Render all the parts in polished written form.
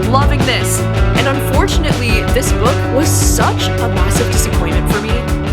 loving this. And unfortunately, this book was such a massive disappointment for me.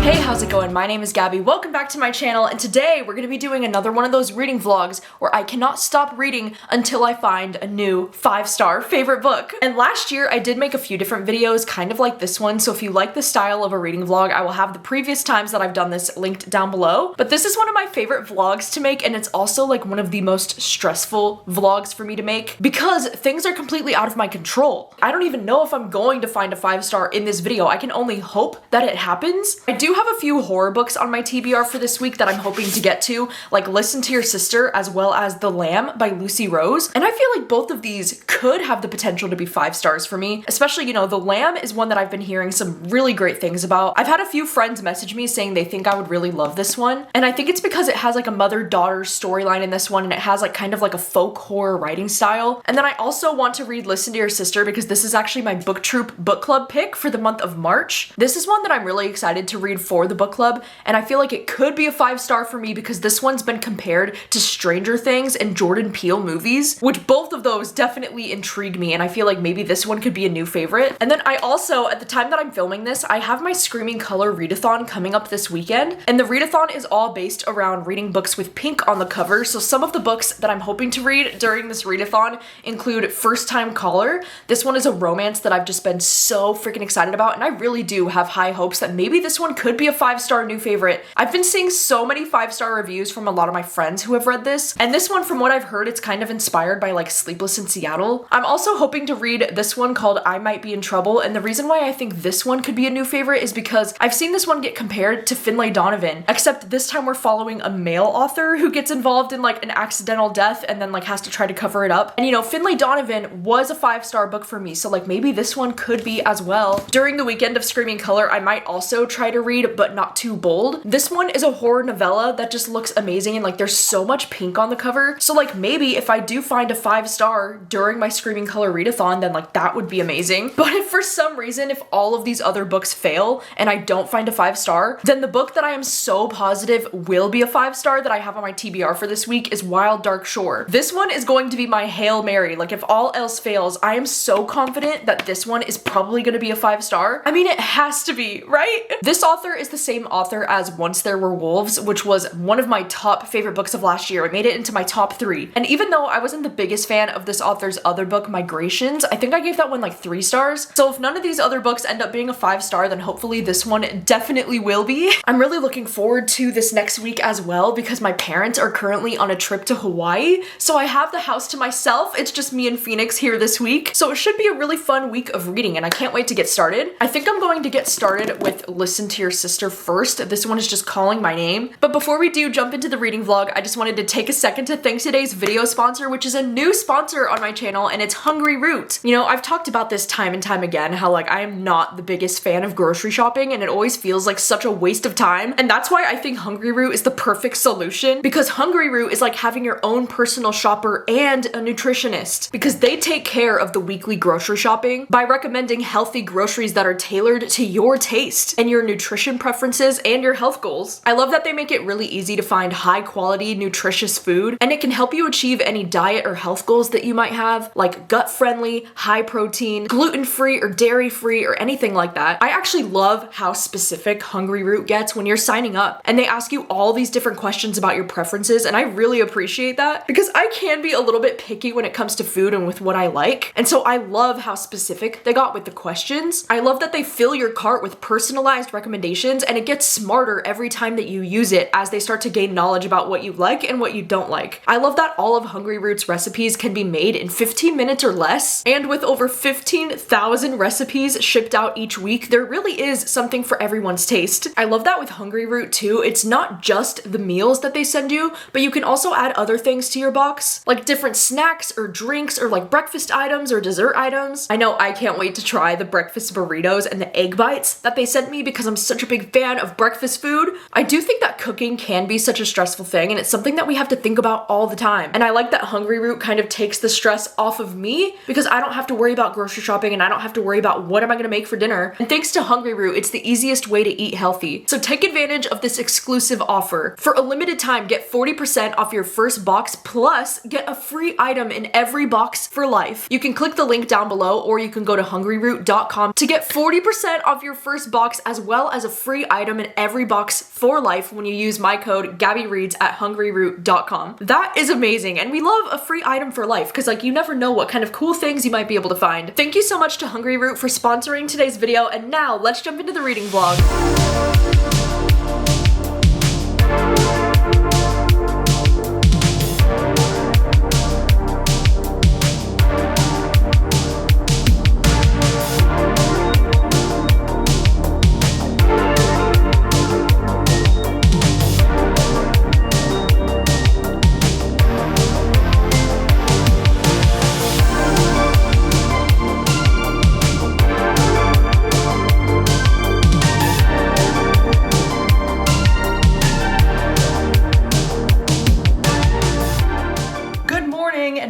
Hey, how's it going? My name is Gabby. Welcome back to my channel, and today we're going to be doing another one of those reading vlogs where I cannot stop reading until I find a new 5-star favorite book. And last year I did make a few different videos kind of like this one, so if you like the style of a reading vlog, I will have the previous times that I've done this linked down below. But this is one of my favorite vlogs to make, and it's also like one of the most stressful vlogs for me to make because things are completely out of my control. I don't even know if I'm going to find a 5-star in this video. I can only hope that it happens. I do have a few horror books on my TBR for this week that I'm hoping to get to, like Listen to Your Sister as well as The Lamb by Lucy Rose, and I feel like both of these could have the potential to be 5 stars for me, especially, you know, The Lamb is one that I've been hearing some really great things about. I've had a few friends message me saying they think I would really love this one, and I think it's because it has like a mother-daughter storyline in this one, and it has like kind of like a folk horror writing style. And then I also want to read Listen to Your Sister because this is actually my BookTube book club pick for the month of March. This is one that I'm really excited to read for the book club, and I feel like it could be a 5-star for me because this one's been compared to Stranger Things and Jordan Peele movies, which both of those definitely intrigue me, and I feel like maybe this one could be a new favorite. And then I also, at the time that I'm filming this, I have my Screaming Color readathon coming up this weekend, and the readathon is all based around reading books with pink on the cover. So some of the books that I'm hoping to read during this readathon include First Time Caller. This one is a romance that I've just been so freaking excited about, and I really do have high hopes that maybe this one could be a 5-star new favorite. I've been seeing so many 5-star reviews from a lot of my friends who have read this, and this one, from what I've heard, it's kind of inspired by like Sleepless in Seattle. I'm also hoping to read this one called I Might Be in Trouble, and the reason why I think this one could be a new favorite is because I've seen this one get compared to Finlay Donovan, except this time we're following a male author who gets involved in like an accidental death and then like has to try to cover it up. And you know, Finlay Donovan was a 5-star book for me, so like maybe this one could be as well. During the weekend of Screaming Color, I might also try to read But Not Too Bold. This one is a horror novella that just looks amazing, and like there's so much pink on the cover, so like maybe if I do find a 5-star during my Screaming Color readathon, then like that would be amazing. But if for some reason, if all of these other books fail and I don't find a 5-star, then the book that I am so positive will be a 5-star that I have on my TBR for this week is Wild Dark Shore. This one is going to be my Hail Mary. Like if all else fails, I am so confident that this one is probably going to be a 5-star. I mean, it has to be, right? This author is the same author as Once There Were Wolves, which was one of my top favorite books of last year. I made it into my top 3. And even though I wasn't the biggest fan of this author's other book, Migrations, I think I gave that one like 3 stars. So if none of these other books end up being a 5-star, then hopefully this one definitely will be. I'm really looking forward to this next week as well because my parents are currently on a trip to Hawaii. So I have the house to myself. It's just me and Phoenix here this week. So it should be a really fun week of reading, and I can't wait to get started. I think I'm going to get started with Listen to Your Sister first. This one is just calling my name. But before we do jump into the reading vlog, I just wanted to take a second to thank today's video sponsor, which is a new sponsor on my channel, and it's Hungry Root. You know, I've talked about this time and time again, how like I am not the biggest fan of grocery shopping, and it always feels like such a waste of time. And that's why I think Hungry Root is the perfect solution, because Hungry Root is like having your own personal shopper and a nutritionist, because they take care of the weekly grocery shopping by recommending healthy groceries that are tailored to your taste and your nutrition preferences and your health goals. I love that they make it really easy to find high quality, nutritious food, and it can help you achieve any diet or health goals that you might have, like gut friendly, high protein, gluten-free or dairy-free or anything like that. I actually love how specific Hungry Root gets when you're signing up, and they ask you all these different questions about your preferences, and I really appreciate that because I can be a little bit picky when it comes to food and with what I like, and so I love how specific they got with the questions. I love that they fill your cart with personalized recommendations, and it gets smarter every time that you use it as they start to gain knowledge about what you like and what you don't like. I love that all of Hungry Root's recipes can be made in 15 minutes or less, and with over 15,000 recipes shipped out each week, there really is something for everyone's taste. I love that with Hungry Root too, it's not just the meals that they send you, but you can also add other things to your box, like different snacks or drinks or like breakfast items or dessert items. I know I can't wait to try the breakfast burritos and the egg bites that they sent me because I'm such a big fan of breakfast food. I do think that cooking can be such a stressful thing, and it's something that we have to think about all the time. And I like that Hungry Root kind of takes the stress off of me because I don't have to worry about grocery shopping and I don't have to worry about what am I gonna make for dinner. And thanks to Hungry Root, it's the easiest way to eat healthy. So take advantage of this exclusive offer. For a limited time, get 40% off your first box plus get a free item in every box for life. You can click the link down below or you can go to hungryroot.com to get 40% off your first box as well as a free item in every box for life when you use my code gabbyreads at hungryroot.com. That is amazing, and we love a free item for life because like you never know what kind of cool things you might be able to find. Thank you so much to Hungry Root for sponsoring today's video, and now let's jump into the reading vlog.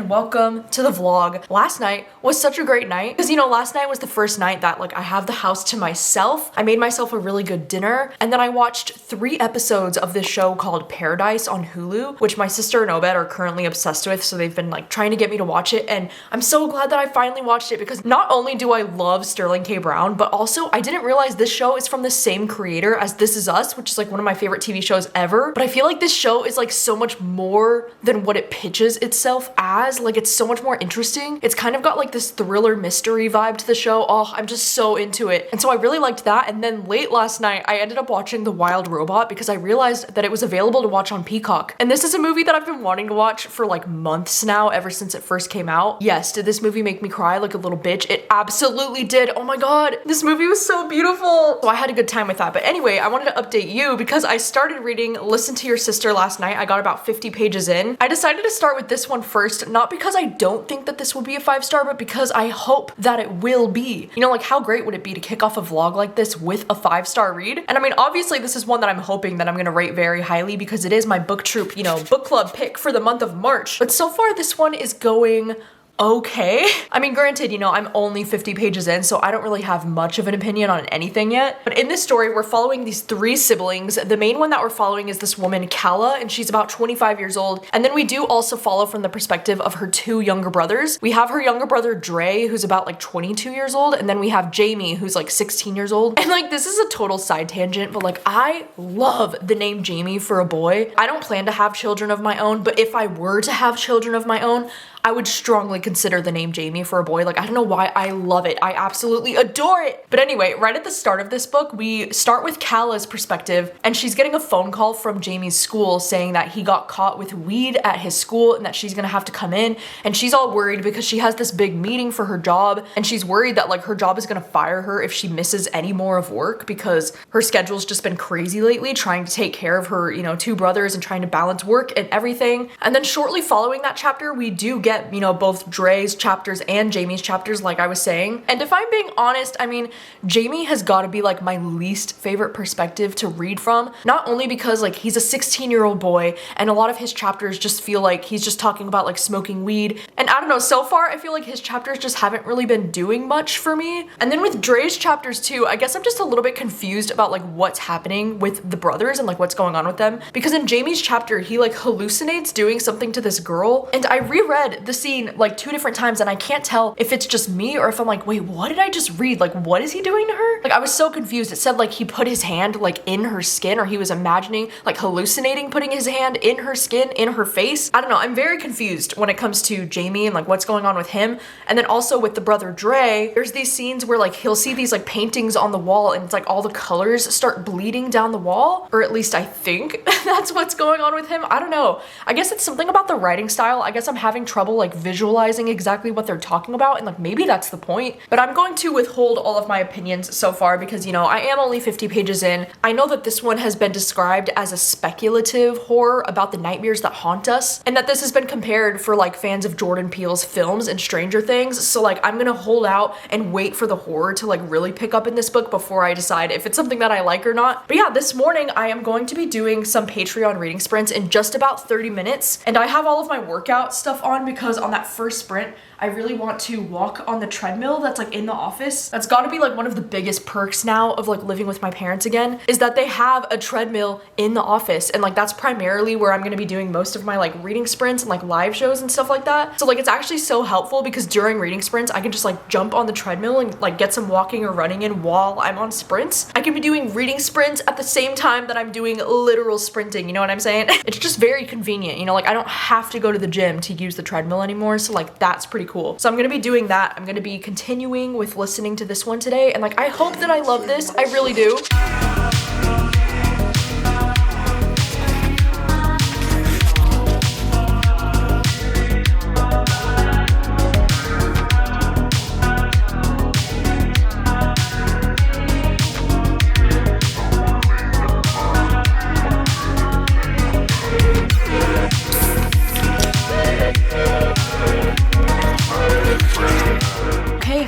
Welcome to the vlog. Last night was such a great night because, you know, last night was the first night that like I have the house to myself. I made myself a really good dinner, and then I watched 3 episodes of this show called Paradise on Hulu, which my sister and Obed are currently obsessed with, so they've been like trying to get me to watch it, and I'm so glad that I finally watched it because not only do I love Sterling K. Brown, but also I didn't realize this show is from the same creator as This Is Us, which is like one of my favorite TV shows ever. But I feel like this show is like so much more than what it pitches itself as. Like it's so much more interesting. It's kind of got like this thriller mystery vibe to the show. Oh, I'm just so into it. And so I really liked that. And then late last night, I ended up watching The Wild Robot because I realized that it was available to watch on Peacock. And this is a movie that I've been wanting to watch for like months now, ever since it first came out. Yes, did this movie make me cry like a little bitch? It absolutely did. Oh my God, this movie was so beautiful. So I had a good time with that. But anyway, I wanted to update you because I started reading Listen to Your Sister last night. I got about 50 pages in. I decided to start with this one first, not because I don't think that this will be a 5-star, but because I hope that it will be. You know, like how great would it be to kick off a vlog like this with a 5-star read? And I mean, obviously this is one that I'm hoping that I'm gonna rate very highly because it is my book troop, you know, book club pick for the month of March. But so far this one is going okay. I mean, granted, you know, I'm only 50 pages in, so I don't really have much of an opinion on anything yet. But in this story, we're following these 3 siblings. The main one that we're following is this woman, Kala, and she's about 25 years old. And then we do also follow from the perspective of her 2 younger brothers. We have her younger brother, Dre, who's about like 22 years old. And then we have Jamie, who's like 16 years old. And like, this is a total side tangent, but like, I love the name Jamie for a boy. I don't plan to have children of my own, but if I were to have children of my own, I would strongly consider the name Jamie for a boy. Like, I don't know why, I love it. I absolutely adore it. But anyway, right at the start of this book, we start with Kala's perspective, and she's getting a phone call from Jamie's school saying that he got caught with weed at his school and that she's gonna have to come in. And she's all worried because she has this big meeting for her job, and she's worried that like her job is gonna fire her if she misses any more of work because her schedule's just been crazy lately, trying to take care of her, you know, 2 brothers and trying to balance work and everything. And then shortly following that chapter, we do get, you know, both Dre's chapters and Jamie's chapters, like I was saying. And if I'm being honest, I mean, Jamie has got to be like my least favorite perspective to read from, not only because like he's a 16-year-old boy and a lot of his chapters just feel like he's just talking about like smoking weed. And I don't know, so far I feel like his chapters just haven't really been doing much for me. And then with Dre's chapters too, I guess I'm just a little bit confused about like what's happening with the brothers and like what's going on with them. Because in Jamie's chapter, he like hallucinates doing something to this girl. And I reread the scene like 2 different times and I can't tell if it's just me or if I'm like, wait, what did I just read? Like, what is he doing to her? Like, I was so confused. It said like he put his hand like in her skin, or he was imagining, like hallucinating putting his hand in her skin, in her face. I don't know. I'm very confused when it comes to Jamie and like what's going on with him. And then also with the brother Dre, there's these scenes where like he'll see these like paintings on the wall and it's like all the colors start bleeding down the wall, or at least I think that's what's going on with him. I don't know. I guess it's something about the writing style. I guess I'm having trouble trouble like visualizing exactly what they're talking about, and like maybe that's the point. But I'm going to withhold all of my opinions so far because, you know, I am only 50 pages in. I know that this one has been described as a speculative horror about the nightmares that haunt us, and that this has been compared for like fans of Jordan Peele's films and Stranger Things. So like I'm gonna hold out and wait for the horror to like really pick up in this book before I decide if it's something that I like or not. But yeah, this morning I am going to be doing some Patreon reading sprints in just about 30 minutes, and I have all of my workout stuff on because on that first sprint I really want to walk on the treadmill that's like in the office. That's got to be like one of the biggest perks now of like living with my parents again, is that they have a treadmill in the office, and like that's primarily where I'm going to be doing most of my like reading sprints and like live shows and stuff like that. So like it's actually so helpful because during reading sprints I can just like jump on the treadmill and like get some walking or running in while I'm on sprints. I can be doing reading sprints at the same time that I'm doing literal sprinting, you know what I'm saying? It's just very convenient, you know, like I don't have to go to the gym to use the treadmill anymore, so like that's pretty cool. So I'm gonna be doing that. I'm gonna be continuing with listening to this one today, and like I hope that I love this. I really do.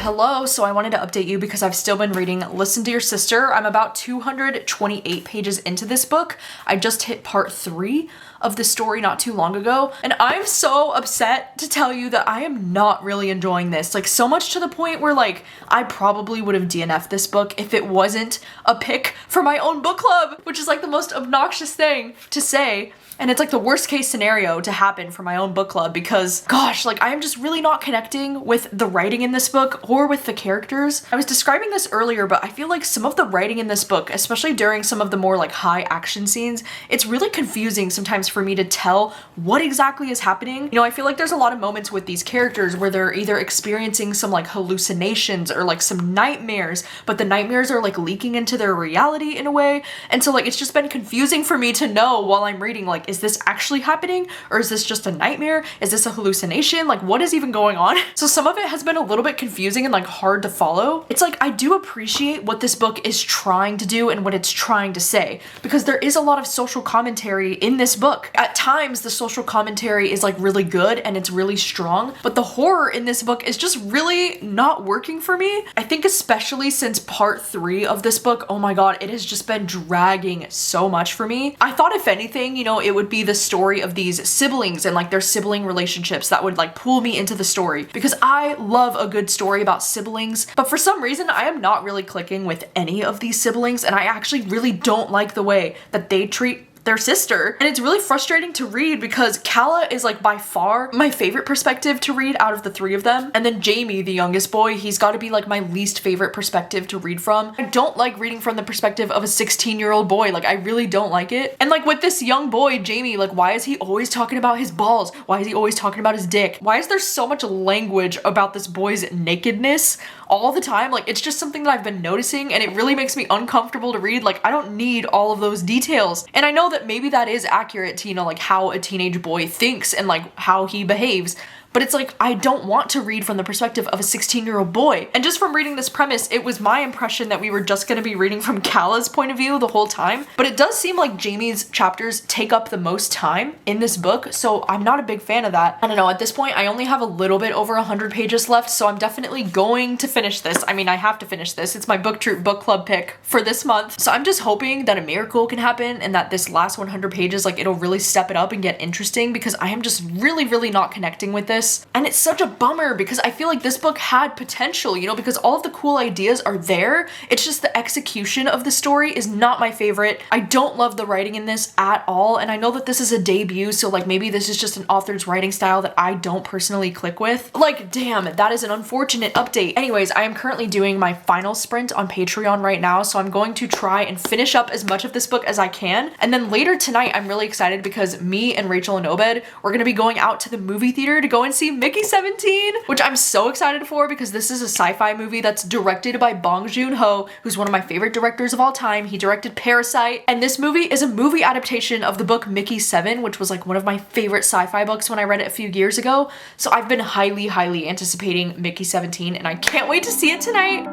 Hello, so I wanted to update you because I've still been reading Listen to Your Sister. I'm about 228 pages into this book. I just hit part 3 of the story not too long ago, and I'm so upset to tell you that I am not really enjoying this. Like so much to the point where like I probably would have DNF'd this book if it wasn't a pick for my own book club, which is like the most obnoxious thing to say. And it's like the worst case scenario to happen for my own book club because, gosh, like I am just really not connecting with the writing in this book or with the characters. I was describing this earlier, but I feel like some of the writing in this book, especially during some of the more like high action scenes, it's really confusing sometimes for me to tell what exactly is happening. You know, I feel like there's a lot of moments with these characters where they're either experiencing some like hallucinations or like some nightmares, but the nightmares are like leaking into their reality in a way. And so like it's just been confusing for me to know while I'm reading, like, is this actually happening or is this just a nightmare? Is this a hallucination? Like what is even going on? So some of it has been a little bit confusing and like hard to follow. It's like I do appreciate what this book is trying to do and what it's trying to say, because there is a lot of social commentary in this book. At times the social commentary is like really good and it's really strong, but the horror in this book is just really not working for me. I think especially since part 3 of this book, oh my god, it has just been dragging so much for me. I thought if anything, you know, it would be the story of these siblings and like their sibling relationships that would like pull me into the story, because I love a good story about siblings, but for some reason I am not really clicking with any of these siblings, and I actually really don't like the way that they treat their sister. And it's really frustrating to read because Calla is like by far my favorite perspective to read out of the 3 of them. And then Jamie, the youngest boy, he's got to be like my least favorite perspective to read from. I don't like reading from the perspective of a 16-year-old boy. Like I really don't like it. And like with this young boy, Jamie, like why is he always talking about his balls? Why is he always talking about his dick? Why is there so much language about this boy's nakedness all the time? Like it's just something that I've been noticing, and it really makes me uncomfortable to read. Like I don't need all of those details. And I know that maybe that is accurate to, you know, like how a teenage boy thinks and like how he behaves, but it's like I don't want to read from the perspective of a 16-year-old boy. And just from reading this premise, it was my impression that we were just going to be reading from Calla's point of view the whole time, but it does seem like Jamie's chapters take up the most time in this book, so I'm not a big fan of that. I don't know, at this point I only have a little bit over 100 pages left, so I'm definitely going to finish this. I mean, I have to finish this. It's my BookTube book club pick for this month, so I'm just hoping that a miracle can happen and that this last 100 pages, like it'll really step it up and get interesting, because I am just really not connecting with this. And it's such a bummer because I feel like this book had potential, you know, because all of the cool ideas are there. It's just the execution of the story is not my favorite. I don't love the writing in this at all. And I know that this is a debut, so like maybe this is just an author's writing style that I don't personally click with. Like, damn, that is an unfortunate update. Anyways, I am currently doing my final sprint on Patreon right now, so I'm going to try and finish up as much of this book as I can. And then later tonight, I'm really excited because me and Rachel and Obed, we're gonna be going out to the movie theater to go and see Mickey 17, which I'm so excited for because this is a sci-fi movie that's directed by Bong Joon-ho, who's one of my favorite directors of all time. He directed Parasite, and this movie is a movie adaptation of the book Mickey 7, which was like one of my favorite sci-fi books when I read it a few years ago. So I've been highly anticipating Mickey 17, and I can't wait to see it tonight.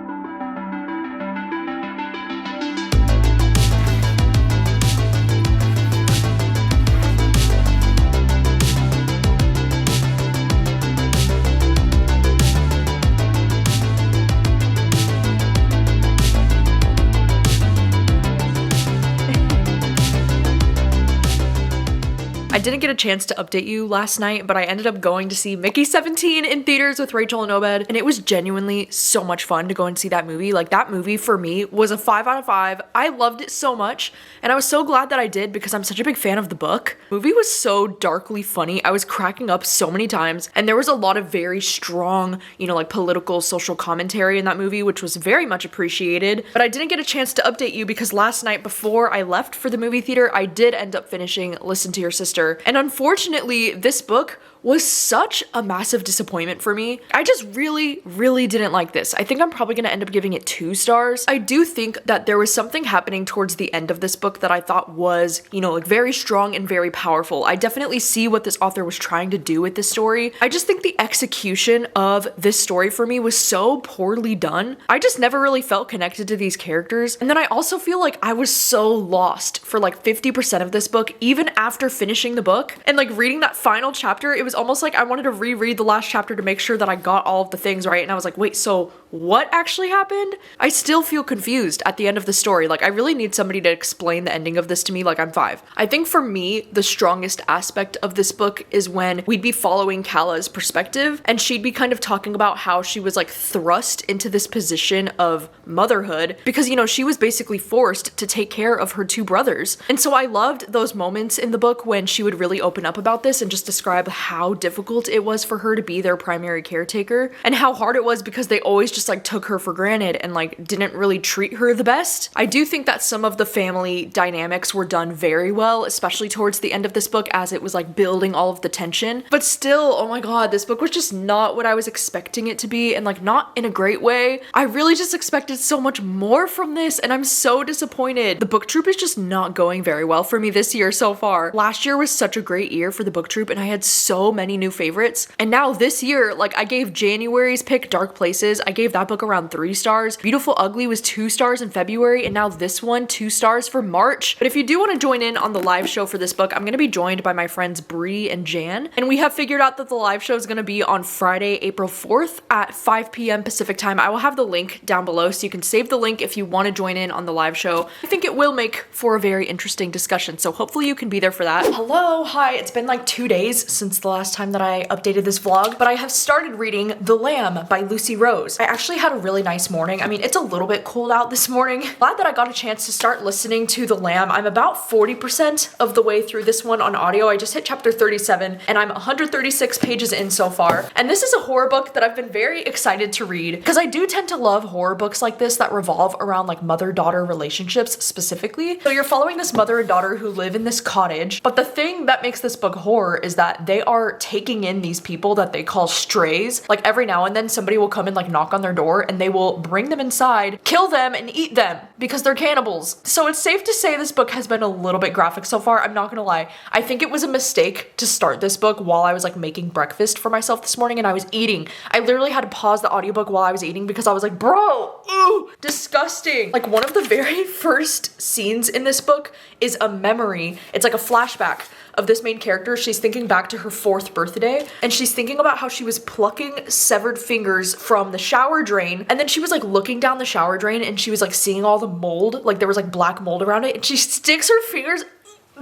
I didn't get a chance to update you last night, but I ended up going to see Mickey 17 in theaters with Rachel and Obed, and it was genuinely so much fun to go and see that movie. Like, that movie for me was a 5 out of 5. I loved it so much, and I was so glad that I did because I'm such a big fan of the book. The movie was so darkly funny. I was cracking up so many times, and there was a lot of very strong, you know, like political, social commentary in that movie, which was very much appreciated. But I didn't get a chance to update you because last night before I left for the movie theater, I did end up finishing Listen to Your Sister. And unfortunately, this book was such a massive disappointment for me. I just really didn't like this. I think I'm probably gonna end up giving it 2 stars. I do think that there was something happening towards the end of this book that I thought was, you know, like very strong and very powerful. I definitely see what this author was trying to do with this story. I just think the execution of this story for me was so poorly done. I just never really felt connected to these characters. And then I also feel like I was so lost for like 50% of this book, even after finishing the book. And like reading that final chapter, it was almost like I wanted to reread the last chapter to make sure that I got all of the things right. And I was like, wait, so what actually happened? I still feel confused at the end of the story. Like, I really need somebody to explain the ending of this to me like I'm 5. I think for me, the strongest aspect of this book is when we'd be following Kalla's perspective and she'd be kind of talking about how she was like thrust into this position of motherhood because, you know, she was basically forced to take care of her 2 brothers. And so I loved those moments in the book when she would really open up about this and just describe how difficult it was for her to be their primary caretaker and how hard it was because they always just like took her for granted and like didn't really treat her the best. I do think that some of the family dynamics were done very well, especially towards the end of this book as it was like building all of the tension. But still, oh my god, this book was just not what I was expecting it to be, and like not in a great way. I really just expected so much more from this, and I'm so disappointed. The book troop is just not going very well for me this year so far. Last year was such a great year for the book troop and I had so many new favorites. And now this year, like, I gave January's pick, Dark Places, I gave that book around 3 stars. Beautiful Ugly was 2 stars in February, and now this one 2 stars for March. But if you do want to join in on the live show for this book, I'm going to be joined by my friends Bree and Jan, and we have figured out that the live show is going to be on Friday, April 4th at 5 p.m. Pacific time. I will have the link down below so you can save the link if you want to join in on the live show. I think it will make for a very interesting discussion, so hopefully you can be there for that. Hello, hi, it's been like 2 days since the last time that I updated this vlog, but I have started reading The Lamb by Lucy Rose. I actually had a really nice morning. I mean, it's a little bit cold out this morning. Glad that I got a chance to start listening to The Lamb. I'm about 40% of the way through this one on audio. I just hit chapter 37 and I'm 136 pages in so far. And this is a horror book that I've been very excited to read because I do tend to love horror books like this that revolve around like mother-daughter relationships specifically. So you're following this mother and daughter who live in this cottage, but the thing that makes this book horror is that they are taking in these people that they call strays. Like every now and then somebody will come and like knock on their door and they will bring them inside, kill them and eat them because they're cannibals. So it's safe to say this book has been a little bit graphic so far. I'm not gonna lie. I think it was a mistake to start this book while I was like making breakfast for myself this morning and I was eating. I literally had to pause the audiobook while I was eating because I was like, bro, ooh, disgusting. Like one of the very first scenes in this book is a memory. It's like a flashback of this main character. She's thinking back to her 4th birthday and she's thinking about how she was plucking severed fingers from the shower drain, and then she was like looking down the shower drain and she was like seeing all the mold, like there was like black mold around it, and she sticks her fingers.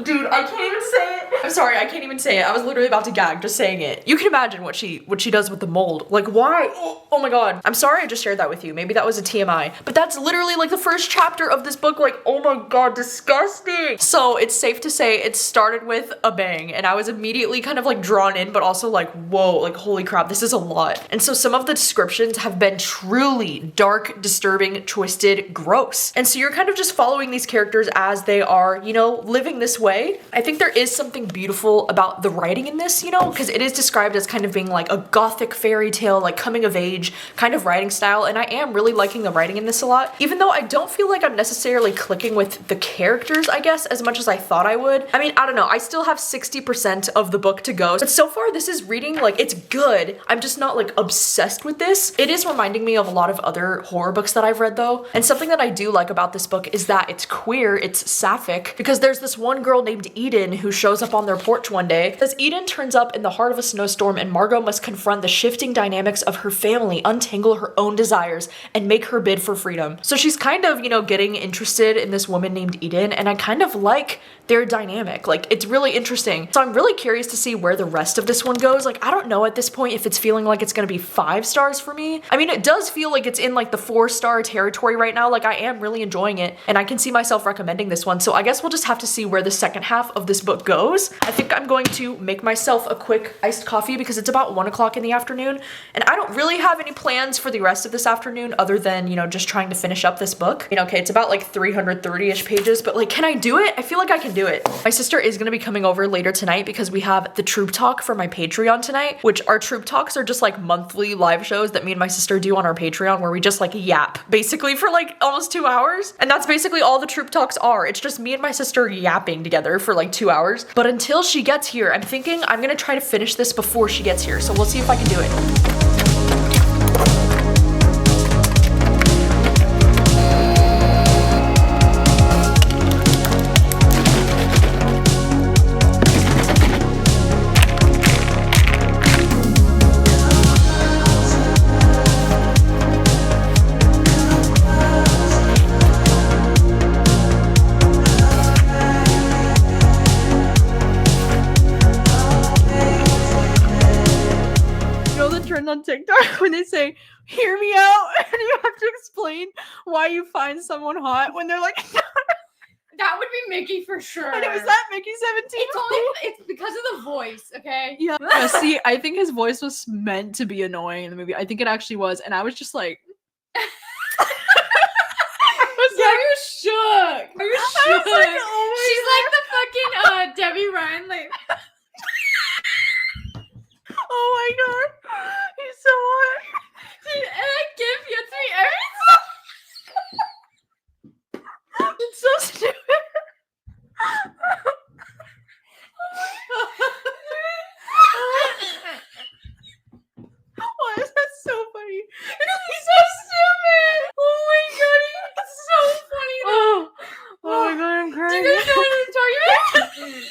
Dude, I can't even say it. I'm sorry, I can't even say it. I was literally about to gag just saying it. You can imagine what she does with the mold. Like, why? Oh my god. I'm sorry I just shared that with you. Maybe that was a TMI. But that's literally like the first chapter of this book. Like, oh my god, disgusting. So it's safe to say it started with a bang, and I was immediately kind of like drawn in, but also like, whoa, like holy crap, this is a lot. And so some of the descriptions have been truly dark, disturbing, twisted, gross. And so you're kind of just following these characters as they are, you know, living this way. I think there is something beautiful about the writing in this, you know, because it is described as kind of being like a gothic fairy tale, like coming of age kind of writing style, and I am really liking the writing in this a lot, even though I don't feel like I'm necessarily clicking with the characters, I guess, as much as I thought I would. I mean, I don't know, I still have 60% of the book to go, but so far this is reading, like, it's good. I'm just not like obsessed with this. It is reminding me of a lot of other horror books that I've read though, and something that I do like about this book is that it's queer, it's sapphic, because there's this one girl named Eden who shows up on their porch one day. As Eden turns up in the heart of a snowstorm and Margot must confront the shifting dynamics of her family, untangle her own desires, and make her bid for freedom. So she's kind of, you know, getting interested in this woman named Eden, and I kind of like their dynamic. Like, it's really interesting. So I'm really curious to see where the rest of this one goes. Like, I don't know at this point if it's feeling like it's gonna be 5 stars for me. I mean, it does feel like it's in like the 4-star territory right now. Like, I am really enjoying it, and I can see myself recommending this one. So I guess we'll just have to see where the second half of this book goes. I think I'm going to make myself a quick iced coffee because it's about 1 o'clock in the afternoon, and I don't really have any plans for the rest of this afternoon other than, you know, just trying to finish up this book. You know, okay, it's about like 330-ish pages, but like, can I do it? I feel like I can do it. My sister is gonna be coming over later tonight because we have the Troop Talk for my Patreon tonight, which our Troop Talks are just like monthly live shows that me and my sister do on our Patreon where we just like yap basically for like almost 2 hours. And that's basically all the Troop Talks are. It's just me and my sister yapping together for like 2 hours. But until she gets here, I'm thinking I'm gonna try to finish this before she gets here. So we'll see if I can do it. On TikTok when they say, hear me out, and you have to explain why you find someone hot when they're like that would be Mickey for sure. And it was that Mickey 17. It's because of the voice, okay? Yeah. See, I think his voice was meant to be annoying in the movie. I think it actually was, and I was just like Are you shook? Are you shook? Like, oh, she's like the fucking Debbie Ryan, like oh my god, he's so hot. Dude, and I give you 3 every It's so stupid. Why is that so funny? He's so stupid. Oh my god, it's so funny though. Oh my god, I'm crying. Do you guys know what I'm talking about?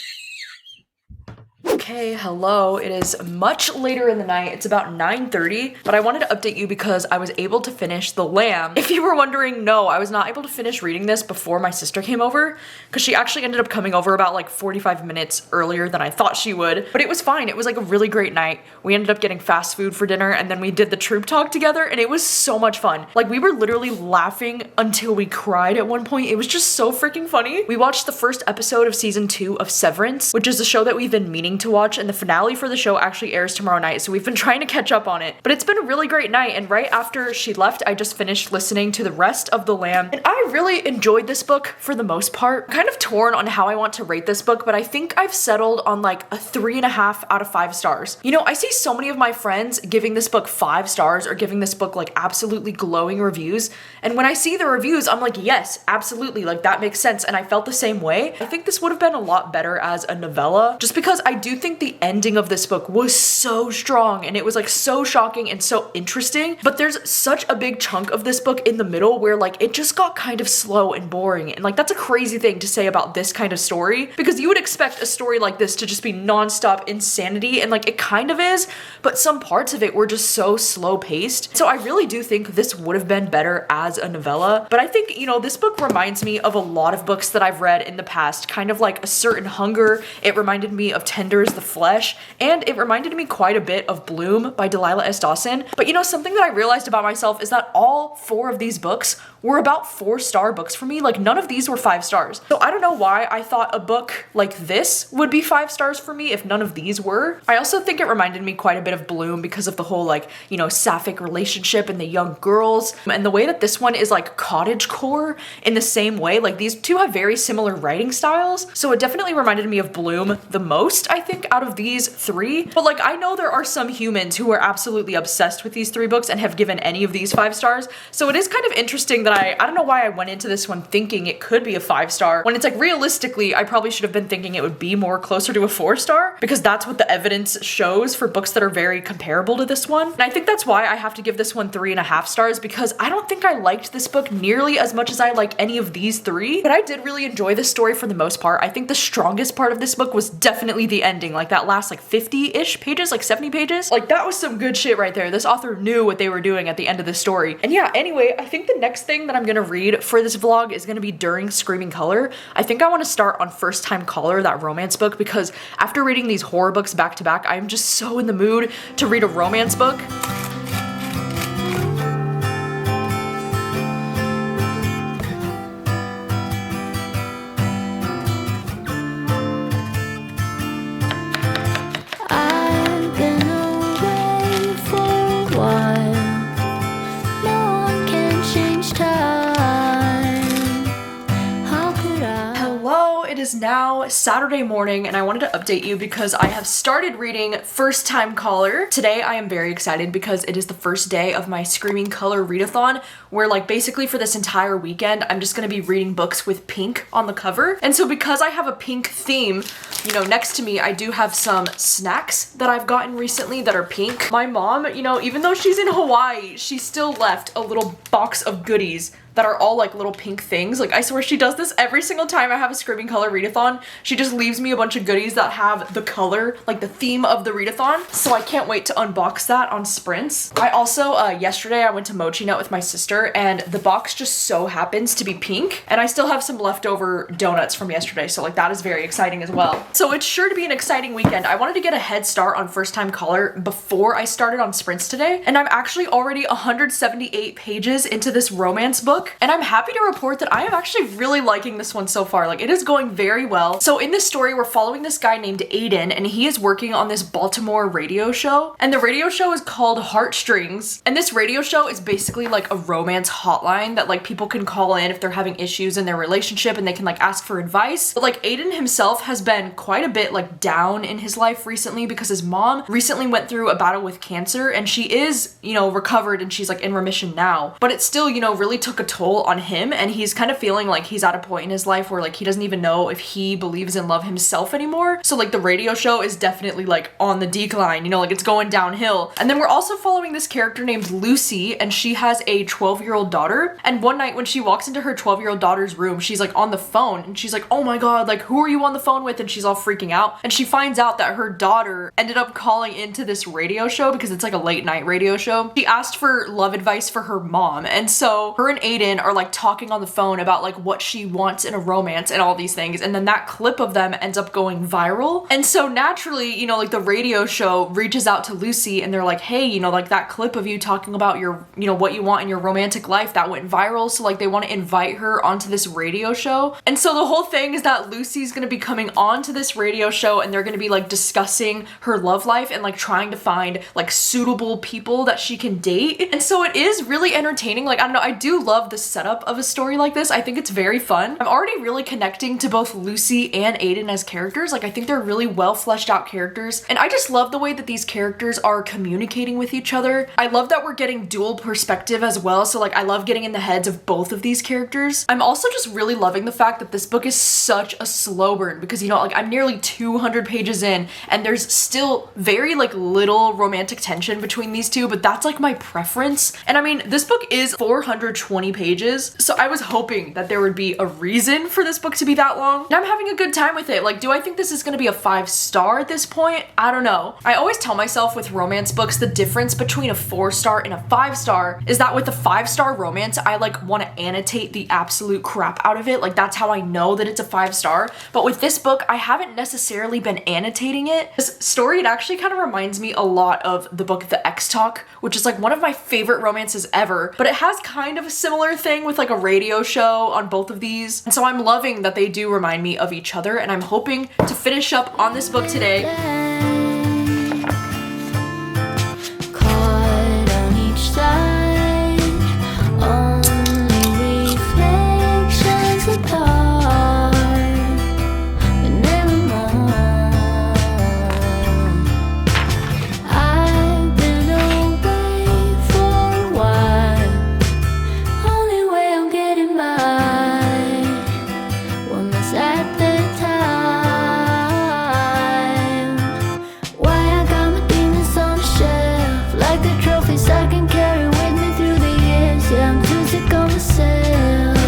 Okay, hello. It is much later in the night. It's about 9:30, but I wanted to update you because I was able to finish The Lamb. If you were wondering, no, I was not able to finish reading this before my sister came over because she actually ended up coming over about like 45 minutes earlier than I thought she would, but it was fine. It was like a really great night. We ended up getting fast food for dinner, and then we did the Troop Talk together, and it was so much fun. Like, we were literally laughing until we cried at one point. It was just so freaking funny. We watched the first episode of season 2 of Severance, which is a show that we've been meaning to watch, and the finale for the show actually airs tomorrow night, so we've been trying to catch up on it. But it's been a really great night, and right after she left, I just finished listening to the rest of The Lamb, and I really enjoyed this book for the most part. I'm kind of torn on how I want to rate this book, but I think I've settled on like a 3.5 out of 5 stars. You know, I see so many of my friends giving this book 5 stars or giving this book like absolutely glowing reviews, and when I see the reviews, I'm like, yes, absolutely, like that makes sense, and I felt the same way. I think this would have been a lot better as a novella, just because I do think the ending of this book was so strong, and it was like so shocking and so interesting, but there's such a big chunk of this book in the middle where like it just got kind of slow and boring, and like that's a crazy thing to say about this kind of story, because you would expect a story like this to just be non-stop insanity, and like it kind of is, but some parts of it were just so slow paced. So I really do think this would have been better as a novella, but I think, you know, this book reminds me of a lot of books that I've read in the past, kind of like A Certain Hunger. It reminded me of Tender's The flesh, and it reminded me quite a bit of Bloom by Delilah S. Dawson. But you know, something that I realized about myself is that all 4 of these books were about 4-star books for me. Like, none of these were 5 stars. So I don't know why I thought a book like this would be 5 stars for me if none of these were. I also think it reminded me quite a bit of Bloom because of the whole, like, you know, sapphic relationship and the young girls, and the way that this one is like cottagecore in the same way. Like, these two have very similar writing styles, so it definitely reminded me of Bloom the most, I think, out of these 3. But like, I know there are some humans who are absolutely obsessed with these 3 books and have given any of these 5 stars, so it is kind of interesting that I don't know why I went into this one thinking it could be a 5-star, when it's like, realistically, I probably should have been thinking it would be more closer to a 4-star, because that's what the evidence shows for books that are very comparable to this one. And I think that's why I have to give this one 3.5 stars, because I don't think I liked this book nearly as much as I like any of these 3, but I did really enjoy this story for the most part. I think the strongest part of this book was definitely the ending, like that last like 50-ish pages, like 70 pages. Like, that was some good shit right there. This author knew what they were doing at the end of the story. And yeah, anyway, I think the next thing that I'm gonna read for this vlog is gonna be during Screaming Color. I think I want to start on First Time Caller, that romance book, because after reading these horror books back to back, I'm just so in the mood to read a romance book. Is now Saturday morning, and I wanted to update you because I have started reading First Time Caller. Today I am very excited because it is the first day of my Screaming Color readathon, where like basically for this entire weekend I'm just gonna be reading books with pink on the cover. And so because I have a pink theme, you know, next to me I do have some snacks that I've gotten recently that are pink. My mom, you know, even though she's in Hawaii, she still left a little box of goodies that are all like little pink things. Like, I swear she does this every single time I have a Screaming Color readathon. She just leaves me a bunch of goodies that have the color, like the theme of the readathon. So I can't wait to unbox that on sprints. I also, yesterday I went to Mochi Nut with my sister, and the box just so happens to be pink. And I still have some leftover donuts from yesterday, so like that is very exciting as well. So it's sure to be an exciting weekend. I wanted to get a head start on First Time Caller before I started on sprints today, and I'm actually already 178 pages into this romance book. And I'm happy to report that I am actually really liking this one so far. Like, it is going very well. So in this story, we're following this guy named Aiden, and he is working on this Baltimore radio show. And the radio show is called Heartstrings. And this radio show is basically like a romance hotline that like people can call in if they're having issues in their relationship, and they can like ask for advice. But like, Aiden himself has been quite a bit like down in his life recently because his mom recently went through a battle with cancer, and she is, you know, recovered and she's like in remission now. But it still, you know, really took a toll on him, and he's kind of feeling like he's at a point in his life where like he doesn't even know if he believes in love himself anymore. So like the radio show is definitely like on the decline, you know, like it's going downhill. And then we're also following this character named Lucy, and she has a 12-year-old daughter. And one night when she walks into her 12-year-old daughter's room, she's like on the phone, and she's like, oh my god, like who are you on the phone with? And she's all freaking out, and she finds out that her daughter ended up calling into this radio show because it's like a late night radio show. She asked for love advice for her mom, and so her and Aiden are like talking on the phone about like what she wants in a romance and all these things, and then that clip of them ends up going viral. And so naturally, you know, like the radio show reaches out to Lucy, and they're like, hey, you know, like that clip of you talking about your, you know, what you want in your romantic life, that went viral, so like they want to invite her onto this radio show. And so the whole thing is that Lucy's gonna be coming on to this radio show, and they're gonna be like discussing her love life and like trying to find like suitable people that she can date. And so it is really entertaining. Like, I don't know, I do love the setup of a story like this. I think it's very fun. I'm already really connecting to both Lucy and Aiden as characters. Like, I think they're really well fleshed out characters, and I just love the way that these characters are communicating with each other. I love that we're getting dual perspective as well, so like I love getting in the heads of both of these characters. I'm also just really loving the fact that this book is such a slow burn, because, you know, like I'm nearly 200 pages in, and there's still very like little romantic tension between these two, but that's like my preference. And I mean, this book is 420 pages pages. So I was hoping that there would be a reason for this book to be that long. And I'm having a good time with it. Like, do I think this is gonna be a 5-star at this point? I don't know. I always tell myself with romance books, the difference between a 4-star and a 5-star is that with a 5-star romance, I like want to annotate the absolute crap out of it. Like, that's how I know that it's a 5-star. But with this book, I haven't necessarily been annotating it. This story, it actually kind of reminds me a lot of the book The X Talk, which is like one of my favorite romances ever, but it has kind of a similar thing with like a radio show on both of these. And so I'm loving that they do remind me of each other, and I'm hoping to finish up on this book today. Caught on each side, only reflections apart, but never more. I've been away for a while, only way I'm getting by was at the time. Why I got my demons on the shelf, like the trophies I can carry with me through the years. Yeah, I'm too sick of myself.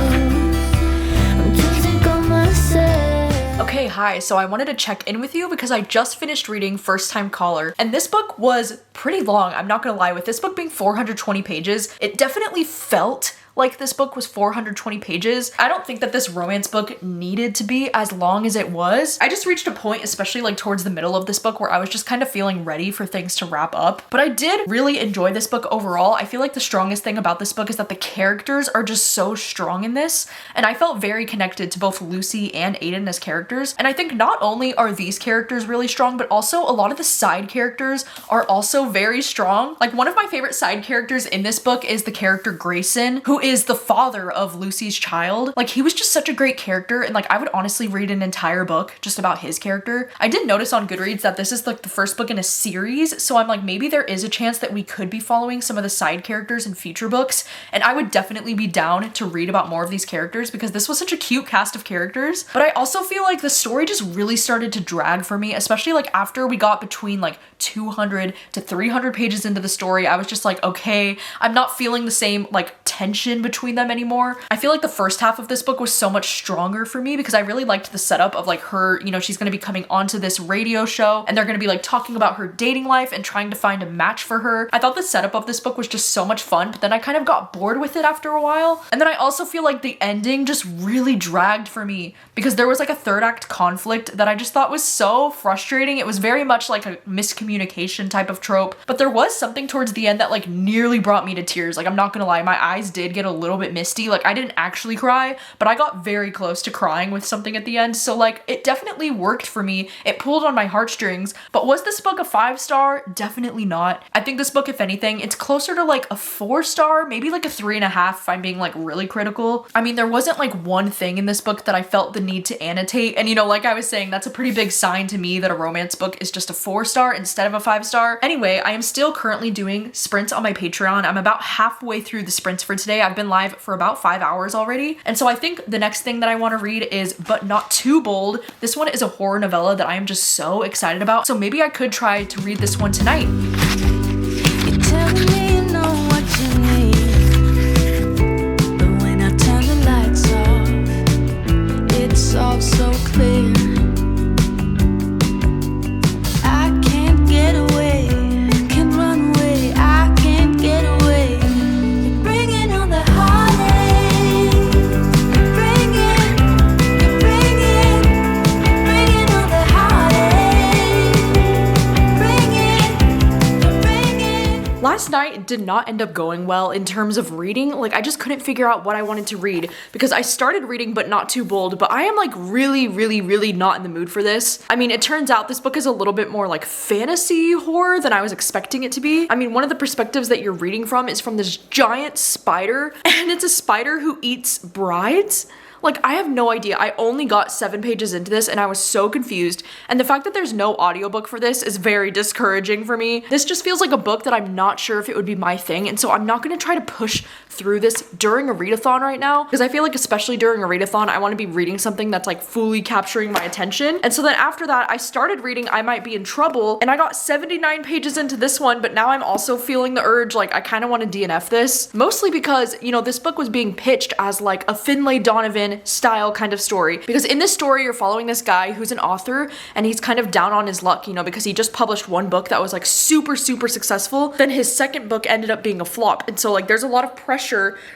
I'm too sick of myself. Okay, hi. So I wanted to check in with you because I just finished reading First Time Caller, and this book was pretty long. I'm not gonna lie, with this book being 420 pages, it definitely felt like this book was 420 pages. I don't think that this romance book needed to be as long as it was. I just reached a point, especially like towards the middle of this book, where I was just kind of feeling ready for things to wrap up. But I did really enjoy this book overall. I feel like the strongest thing about this book is that the characters are just so strong in this, and I felt very connected to both Lucy and Aiden as characters. And I think not only are these characters really strong, but also a lot of the side characters are also very strong. Like, one of my favorite side characters in this book is the character Grayson, who is the father of Lucy's child. Like, he was just such a great character, and like I would honestly read an entire book just about his character. I did notice on Goodreads that this is like the first book in a series, so I'm like, maybe there is a chance that we could be following some of the side characters in future books, and I would definitely be down to read about more of these characters because this was such a cute cast of characters. But I also feel like the story just really started to drag for me, especially like after we got between like 200 to 300 pages into the story. I was just like, okay, I'm not feeling the same like tension between them anymore. I feel like the first half of this book was so much stronger for me because I really liked the setup of like her, you know, she's gonna be coming onto this radio show and they're gonna be like talking about her dating life and trying to find a match for her. I thought the setup of this book was just so much fun, but then I kind of got bored with it after a while. And then I also feel like the ending just really dragged for me because there was like a third act conflict that I just thought was so frustrating. It was very much like a miscommunication type of trope, but there was something towards the end that like nearly brought me to tears. Like, I'm not gonna lie, my eyes did get a little bit misty. Like, I didn't actually cry, but I got very close to crying with something at the end. So like, it definitely worked for me. It pulled on my heartstrings. But was this book a 5-star? Definitely not. I think this book, if anything, it's closer to like a 4-star, maybe like a 3.5 if I'm being like really critical. I mean, there wasn't like one thing in this book that I felt the need to annotate. And you know, like I was saying, that's a pretty big sign to me that a romance book is just a 4-star instead of a 5-star. Anyway, I am still currently doing sprints on my Patreon. I'm about halfway through the sprints for today. I've been live for about 5 hours already. And so I think the next thing that I want to read is But Not Too Bold. This one is a horror novella that I am just so excited about. So maybe I could try to read this one tonight. You tell me you know what you need, but when I turn the lights off, it's all so clear. I can't get away, can't run away, I can't get away. You're bringing on the heartache, you're bringing on the heartache, you're bringing. Last night did not end up going well in terms of reading. Like, I just couldn't figure out what I wanted to read because I started reading But Not Too Bold, but I am like really not in the mood for this. I mean, it turns out this book is a little bit more like fantasy horror than I was expecting it to be. I mean, one of the perspectives that you're reading from is from this giant spider, and it's a spider who eats brides. Like, I have no idea. I only got 7 pages into this and I was so confused. And the fact that there's no audiobook for this is very discouraging for me. This just feels like a book that I'm not sure if it would be my thing. And so I'm not gonna try to push through this during a readathon right now, because I feel like especially during a readathon, I want to be reading something that's like fully capturing my attention. And so then after that, I started reading I Might Be in Trouble, and I got 79 pages into this one, but now I'm also feeling the urge, like I kind of want to DNF this, mostly because, you know, this book was being pitched as like a Finlay Donovan style kind of story, because in this story, you're following this guy who's an author, and he's kind of down on his luck, you know, because he just published one book that was like super successful. Then his second book ended up being a flop. And so like there's a lot of pressure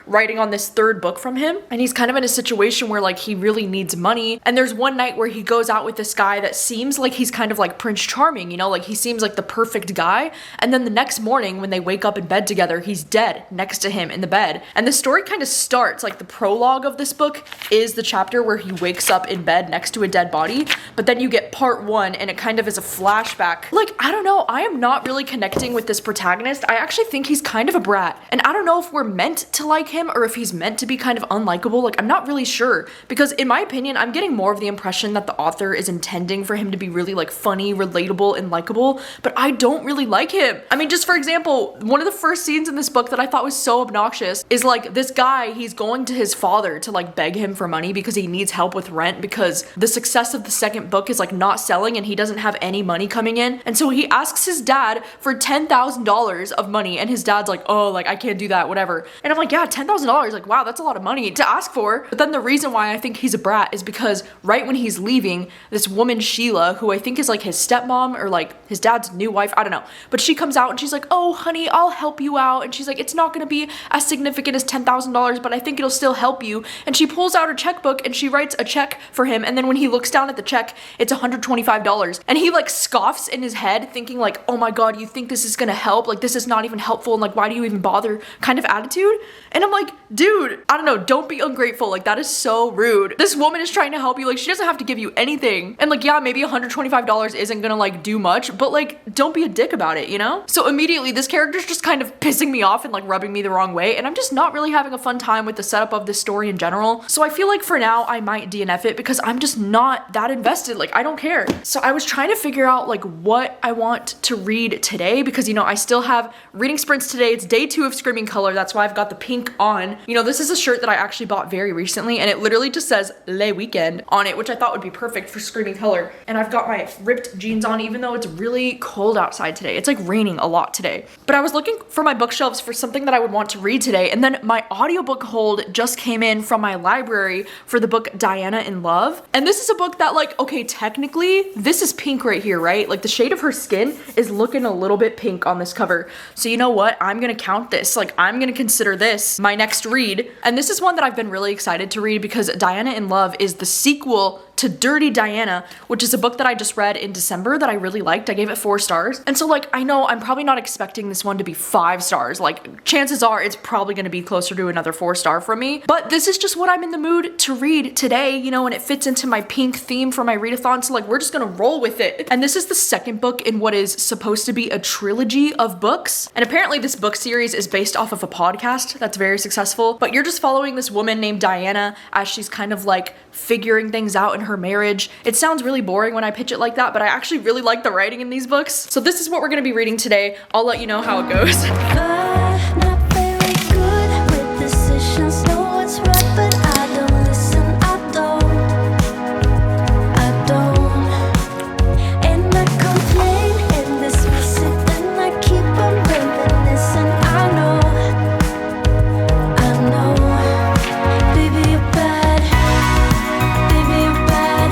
writing on this third book from him, and he's kind of in a situation where like he really needs money. And there's one night where he goes out with this guy that seems like he's kind of like Prince Charming, you know, like he seems like the perfect guy. And then the next morning when they wake up in bed together, he's dead next to him in the bed. And the story kind of starts like the prologue of this book is the chapter where he wakes up in bed next to a dead body, but then you get part 1 and it kind of is a flashback. Like, I don't know, I am not really connecting with this protagonist. I actually think he's kind of a brat, and I don't know if we're meant to like him or if he's meant to be kind of unlikable. Like, I'm not really sure, because in my opinion, I'm getting more of the impression that the author is intending for him to be really like funny, relatable, and likable, but I don't really like him. I mean, just for example, one of the first scenes in this book that I thought was so obnoxious is like this guy, he's going to his father to like beg him for money because he needs help with rent, because the success of the second book is like not selling and he doesn't have any money coming in. And so he asks his dad for $10,000 of money, and his dad's like, oh, like I can't do that, whatever. And I'm like, yeah, $10,000, like wow, that's a lot of money to ask for. But then the reason why I think he's a brat is because right when he's leaving, this woman Sheila, who I think is like his stepmom or like his dad's new wife, I don't know, but she comes out and she's like, oh honey, I'll help you out. And she's like, it's not gonna be as significant as $10,000, but I think it'll still help you. And she pulls out her checkbook and she writes a check for him, and then when he looks down at the check, it's $125, and he like scoffs in his head thinking like, oh my god, you think this is gonna help? Like, this is not even helpful, and like, why do you even bother kind of attitude. And I'm like, dude, I don't know, don't be ungrateful. Like, that is so rude. This woman is trying to help you. Like, she doesn't have to give you anything. And like, yeah, maybe $125 isn't gonna like do much, but like, don't be a dick about it, you know? So immediately this character's just kind of pissing me off and like rubbing me the wrong way, and I'm just not really having a fun time with the setup of this story in general. So I feel like for now I might DNF it because I'm just not that invested. Like, I don't care. So I was trying to figure out like what I want to read today, because you know, I still have reading sprints today. It's day 2 of Screaming Color. That's why I've got the pink on. You know, this is a shirt that I actually bought very recently, and it literally just says Le Weekend on it, which I thought would be perfect for Screaming Color. And I've got my ripped jeans on, even though it's really cold outside today. It's like raining a lot today. But I was looking for my bookshelves for something that I would want to read today, and then my audiobook hold just came in from my library for the book Diana in Love. And this is a book that like, okay, technically this is pink right here, right? Like the shade of her skin is looking a little bit pink on this cover. So you know what? I'm gonna count this. Like, I'm gonna consider this my next read. And this is one that I've been really excited to read because Diana in Love is the sequel to Dirty Diana, which is a book that I just read in December that I really liked. I gave it 4 stars. And so like, I know I'm probably not expecting this one to be 5 stars. Like, chances are it's probably gonna be closer to another 4-star from me. But this is just what I'm in the mood to read today, you know, and it fits into my pink theme for my readathon. So like, we're just gonna roll with it. And this is the second book in what is supposed to be a trilogy of books. And apparently this book series is based off of a podcast that's very successful. But you're just following this woman named Diana as she's kind of like figuring things out in her marriage. It sounds really boring when I pitch it like that, but I actually really like the writing in these books. So this is what we're gonna be reading today. I'll let you know how it goes. Not very good with decisions, know what's right, but I don't listen, I don't. And I complain and dismiss it, and I keep on reminiscing. I know, baby you're bad, baby you're bad,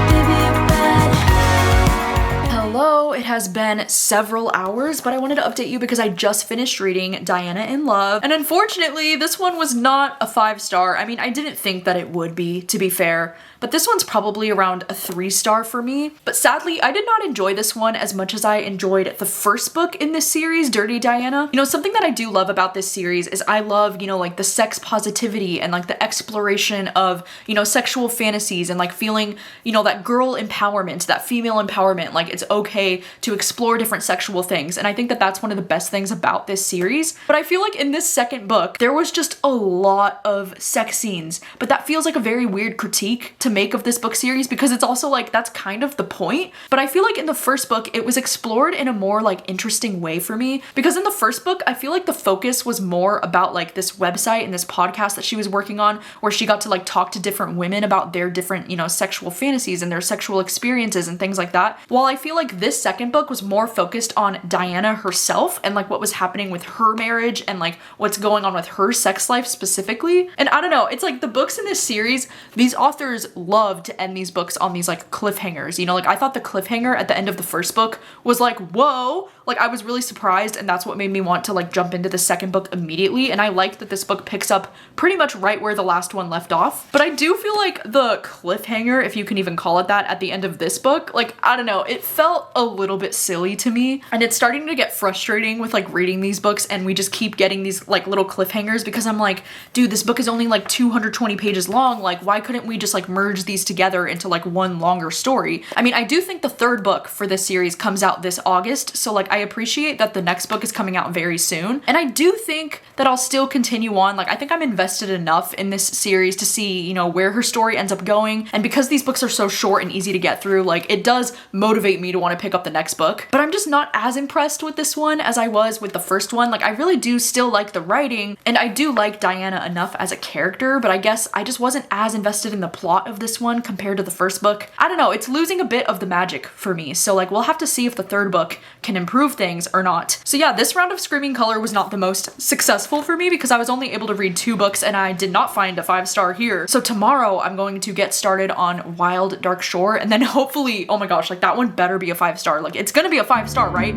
baby you're bad. Hello, it has been several hours, but I wanted to update you because I just finished reading Diana in Love. And unfortunately, this one was not a 5-star. I mean, I didn't think that it would be, to be fair, but this one's probably around a 3-star for me. But sadly, I did not enjoy this one as much as I enjoyed the first book in this series, Dirty Diana. You know, something that I do love about this series is I love, you know, like the sex positivity and like the exploration of, you know, sexual fantasies and like feeling, you know, that girl empowerment, that female empowerment. Like, it's okay to explore explore different sexual things. And I think that that's one of the best things about this series. But I feel like in this second book, there was just a lot of sex scenes, but that feels like a very weird critique to make of this book series because it's also like, that's kind of the point. But I feel like in the first book, it was explored in a more like interesting way for me, because in the first book, I feel like the focus was more about like this website and this podcast that she was working on, where she got to like talk to different women about their different, you know, sexual fantasies and their sexual experiences and things like that. While I feel like this second book was more focused on Diana herself and like what was happening with her marriage and like what's going on with her sex life specifically. And I don't know, it's like the books in this series, these authors love to end these books on these like cliffhangers, you know, like I thought the cliffhanger at the end of the first book was like, whoa, like I was really surprised, and that's what made me want to like jump into the second book immediately. And I like that this book picks up pretty much right where the last one left off. But I do feel like the cliffhanger, if you can even call it that, at the end of this book, like, I don't know, it felt a little bit silly to me. And it's starting to get frustrating with like reading these books and we just keep getting these like little cliffhangers, because I'm like, dude, this book is only like 220 pages long. Like, why couldn't we just like merge these together into like one longer story? I mean, I do think the third book for this series comes out this August, so like I appreciate that the next book is coming out very soon. And I do think that I'll still continue on. Like, I think I'm invested enough in this series to see, you know, where her story ends up going. And because these books are so short and easy to get through, like it does motivate me to want to pick up the next book. But I'm just not as impressed with this one as I was with the first one. Like, I really do still like the writing, and I do like Diana enough as a character, but I guess I just wasn't as invested in the plot of this one compared to the first book. I don't know, it's losing a bit of the magic for me. So like, we'll have to see if the third book can improve things or not. So yeah, this round of Screaming Color was not the most successful for me because I was only able to read 2 books and I did not find a 5-star here. So tomorrow I'm going to get started on Wild Dark Shore, and then hopefully, oh my gosh, like that one better be a 5-star. Like, it's gonna be a 5-star, right?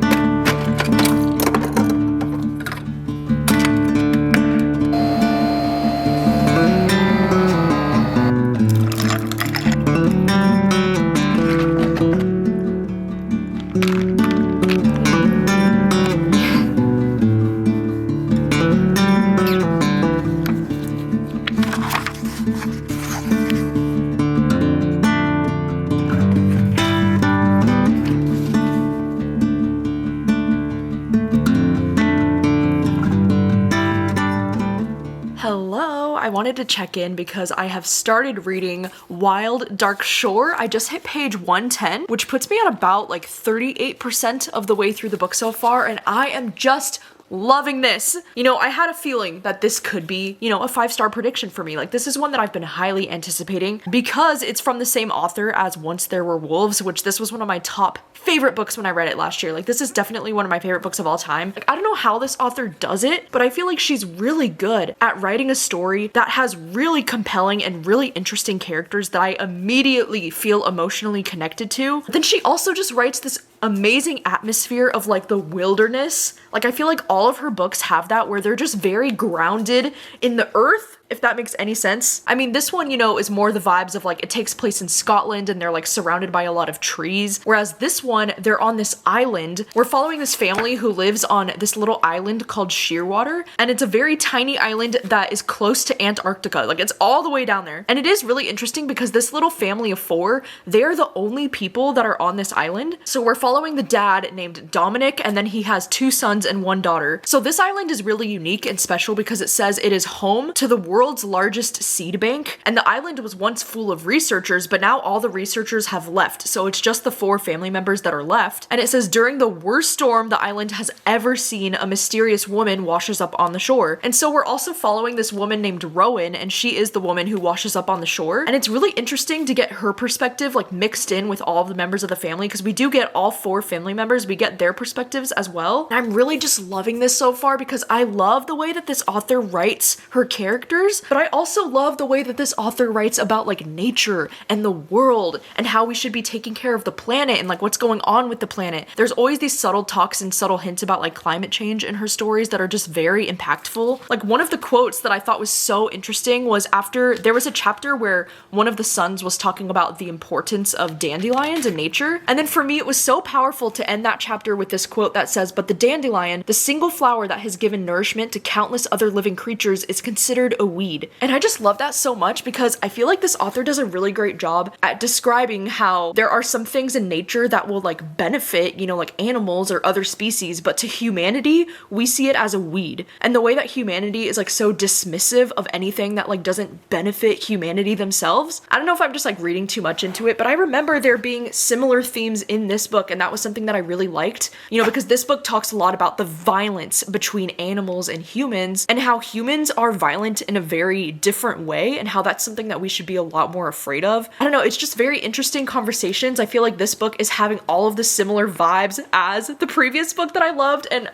Hello, I wanted to check in because I have started reading Wild Dark Shore. I just hit page 110, which puts me at about like 38% of the way through the book so far, and I am just loving this. You know, I had a feeling that this could be, you know, a 5-star prediction for me. Like, this is one that I've been highly anticipating because it's from the same author as Once There Were Wolves, which this was one of my top favorite books when I read it last year. Like, this is definitely one of my favorite books of all time. Like, I don't know how this author does it, but I feel like she's really good at writing a story that has really compelling and really interesting characters that I immediately feel emotionally connected to. Then she also just writes this amazing atmosphere of like the wilderness. Like, I feel like all of her books have that, where they're just very grounded in the earth, if that makes any sense. I mean, this one, you know, is more the vibes of like, it takes place in Scotland and they're like surrounded by a lot of trees. Whereas this one, they're on this island. We're following this family who lives on this little island called Shearwater. And it's a very tiny island that is close to Antarctica. Like, it's all the way down there. And it is really interesting because this little family of 4, they're the only people that are on this island. So we're following the dad named Dominic, and then he has 2 sons and 1 daughter. So this island is really unique and special because it says it is home to the world's largest seed bank, and the island was once full of researchers, but now all the researchers have left, so it's just the 4 family members that are left. And it says during the worst storm the island has ever seen, a mysterious woman washes up on the shore. And so we're also following this woman named Rowan, and she is the woman who washes up on the shore. And it's really interesting to get her perspective like mixed in with all of the members of the family, because we do get all 4 family members, we get their perspectives as well. And I'm really just loving this so far because I love the way that this author writes her characters, but I also love the way that this author writes about like nature and the world and how we should be taking care of the planet and like what's going on with the planet. There's always these subtle talks and subtle hints about like climate change in her stories that are just very impactful. Like, one of the quotes that I thought was so interesting was after there was a chapter where one of the sons was talking about the importance of dandelions in nature. And then for me, it was so powerful to end that chapter with this quote that says, "But the dandelion, the single flower that has given nourishment to countless other living creatures, is considered a weed." And I just love that so much because I feel like this author does a really great job at describing how there are some things in nature that will like benefit, you know, like animals or other species, but to humanity, we see it as a weed. And the way that humanity is like so dismissive of anything that like doesn't benefit humanity themselves. I don't know if I'm just like reading too much into it, but I remember there being similar themes in this book, and that was something that I really liked, you know, because this book talks a lot about the violence between animals and humans and how humans are violent in a very different way and how that's something that we should be a lot more afraid of. I don't know, it's just very interesting conversations. I feel like this book is having all of the similar vibes as the previous book that I loved, and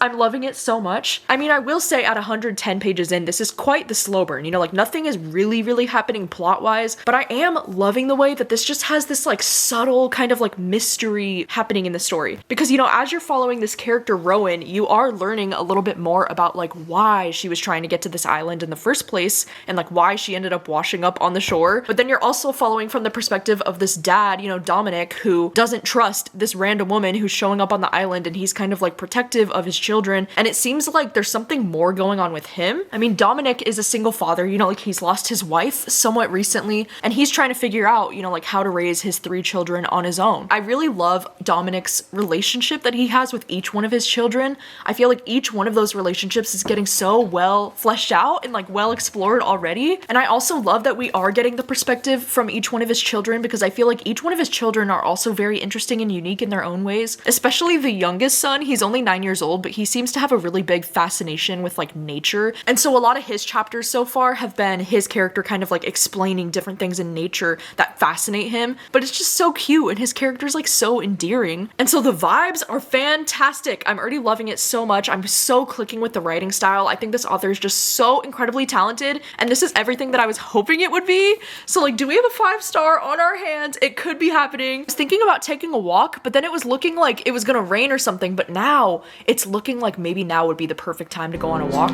I'm loving it so much. I mean, I will say at 110 pages in, this is quite the slow burn, you know, like nothing is really happening plot-wise, but I am loving the way that this just has this like subtle kind of like mystery happening in the story. Because, you know, as you're following this character Rowan, you are learning a little bit more about like why she was trying to get to this island in the first place and like why she ended up washing up on the shore. But then you're also following from the perspective of this dad, you know, Dominic, who doesn't trust this random woman who's showing up on the island, and he's kind of like protective of his children, and it seems like there's something more going on with him. I mean, Dominic is a single father, you know, like he's lost his wife somewhat recently, and he's trying to figure out, you know, like how to raise his 3 children on his own. I really love Dominic's relationship that he has with each one of his children. I feel like each one of those relationships is getting so well fleshed out and like well explored already. And I also love that we are getting the perspective from each one of his children, because I feel like each one of his children are also very interesting and unique in their own ways, especially the youngest son. He's only 9 years old, but he seems to have a really big fascination with like nature. And so a lot of his chapters so far have been his character kind of like explaining different things in nature that fascinate him, but it's just so cute and his character's like so endearing. And so the vibes are fantastic. I'm already loving it so much. I'm so clicking with the writing style. I think this author is just so incredibly talented, and this is everything that I was hoping it would be. So like, do we have a 5-star on our hands? It could be happening. I was thinking about taking a walk, but then it was looking like it was gonna rain or something, but now it's looking like maybe now would be the perfect time to go on a walk.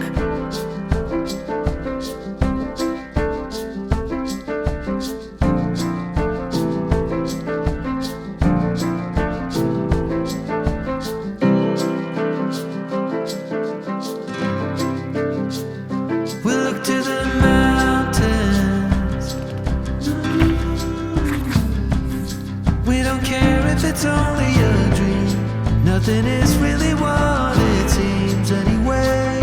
We look to the mountains. We don't care if it's only a dream. Nothing is really what it seems anyway.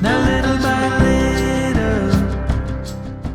Now little by little.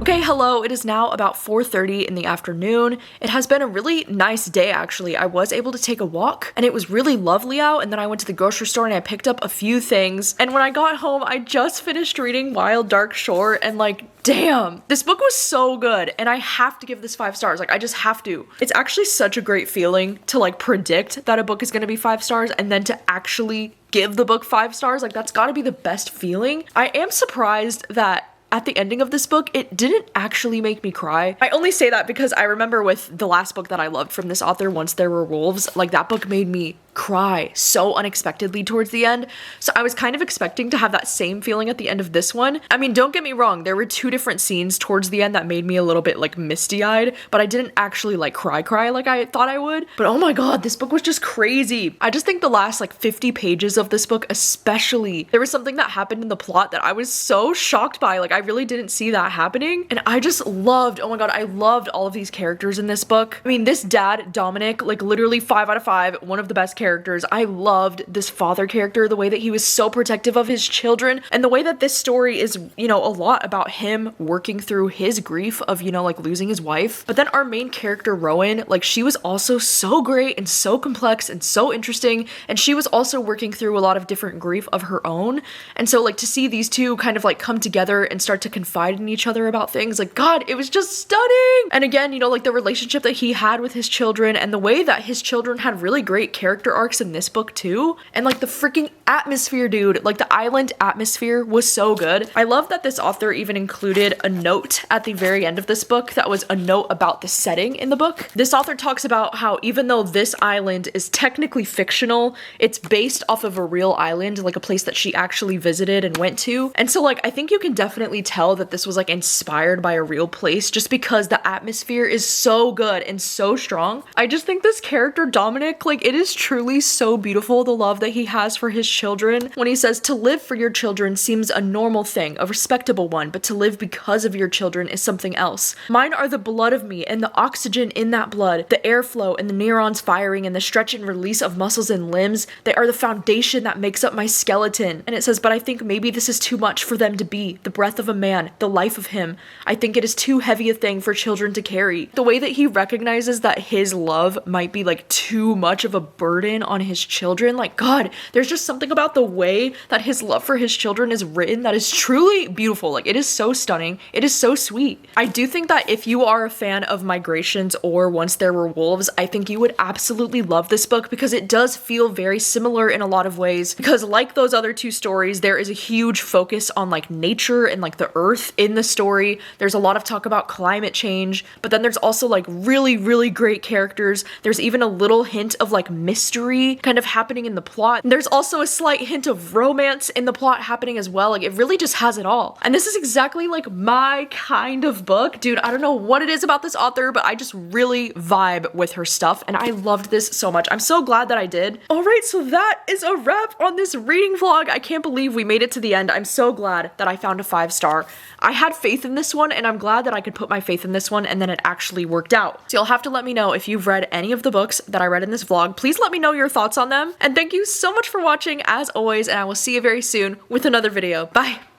Okay, hello, it is now about 4:30 in the afternoon. It has been a really nice day, actually. I was able to take a walk, and it was really lovely out, and then I went to the grocery store and I picked up a few things, and when I got home, I just finished reading Wild Dark Shore, and like, damn, this book was so good, and I have to give this 5 stars. Like, I just have to. It's actually such a great feeling to like predict that a book is gonna be 5 stars and then to actually give the book 5 stars. Like, that's gotta be the best feeling. I am surprised that at the ending of this book, it didn't actually make me cry. I only say that because I remember with the last book that I loved from this author, Once There Were Wolves, like that book made me cry so unexpectedly towards the end. So I was kind of expecting to have that same feeling at the end of this one. I mean, don't get me wrong, there were 2 different scenes towards the end that made me a little bit like misty-eyed, but I didn't actually like cry like I thought I would. But oh my god, this book was just crazy. I just think the last like 50 pages of this book especially, there was something that happened in the plot that I was so shocked by. Like, I really didn't see that happening, and I just loved, oh my god, I loved all of these characters in this book. I mean, this dad, Dominic, like literally 5 out of 5, one of the best characters. I loved this father character, the way that he was so protective of his children, and the way that this story is, you know, a lot about him working through his grief of, you know, like losing his wife. But then our main character, Rowan, like she was also so great and so complex and so interesting, and she was also working through a lot of different grief of her own. And so like to see these two kind of like come together and start to confide in each other about things, like god, it was just stunning. And again, you know, like the relationship that he had with his children and the way that his children had really great character character arcs in this book too. And like the freaking atmosphere, dude, like the island atmosphere was so good. I love that this author even included a note at the very end of this book that was a note about the setting in the book. This author talks about how even though this island is technically fictional, it's based off of a real island, like a place that she actually visited and went to. And so like I think you can definitely tell that this was like inspired by a real place just because the atmosphere is so good and so strong. I just think this character Dominic, like it is truly so beautiful, the love that he has for his children. When he says to live for your children seems a normal thing, a respectable one, but to live because of your children is something else. Mine are the blood of me and the oxygen in that blood, the airflow and the neurons firing and the stretch and release of muscles and limbs. They are the foundation that makes up my skeleton. And it says, but I think maybe this is too much for them to be. The breath of a man, the life of him. I think it is too heavy a thing for children to carry. The way that he recognizes that his love might be like too much of a burden on his children. Like, God, there's just something about the way that his love for his children is written that is truly beautiful. Like, it is so stunning. It is so sweet. I do think that if you are a fan of Migrations or Once There Were Wolves, I think you would absolutely love this book because it does feel very similar in a lot of ways. Because like those other two stories, there is a huge focus on like nature and like the earth in the story. There's a lot of talk about climate change, but then there's also like really, really great characters. There's even a little hint of like mystery kind of happening in the plot. And there's also a slight hint of romance in the plot happening as well. Like, it really just has it all. And this is exactly like my kind of book. Dude, I don't know what it is about this author, but I just really vibe with her stuff, and I loved this so much. I'm so glad that I did. All right, so that is a wrap on this reading vlog. I can't believe we made it to the end. I'm so glad that I found a 5-star. I had faith in this one, and I'm glad that I could put my faith in this one, and then it actually worked out. So you'll have to let me know if you've read any of the books that I read in this vlog. Please let me know your thoughts on them. And thank you so much for watching as always, and I will see you very soon with another video. Bye.